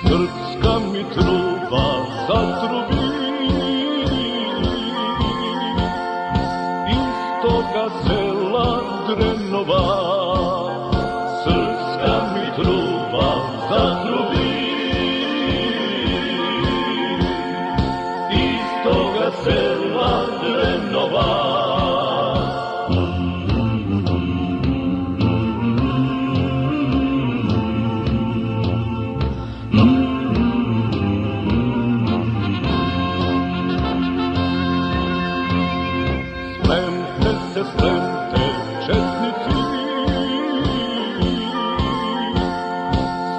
Srpska mi truba zatrubi, iz toga sela Drenova. Srpska mi truba zatrubi, iz toga sela Drenova. Spremte četnici,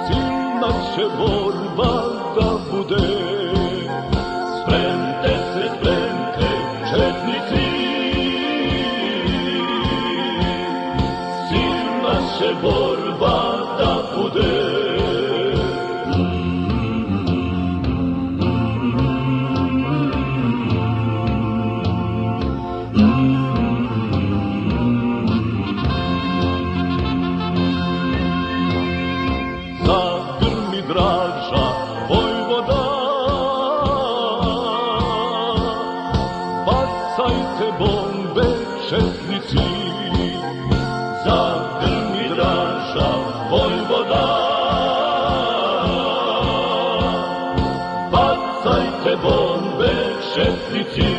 silna će borba da bude. Spremte se, spremte četnici, silna će borba da bude. Zagrmi Draža vojvoda, bacajte bombe četnici. Zagrmi Draža vojvoda, bacajte bombe četnici.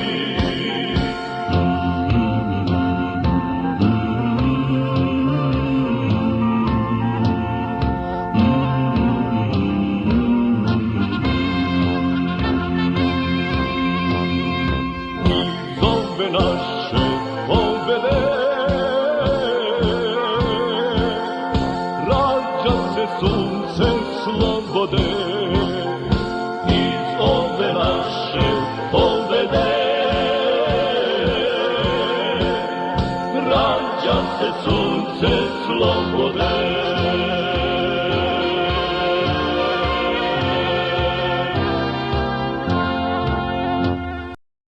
Naše pobede, rađa se sunce slobode. Iz ove naše pobede, rađa se sunce slobode.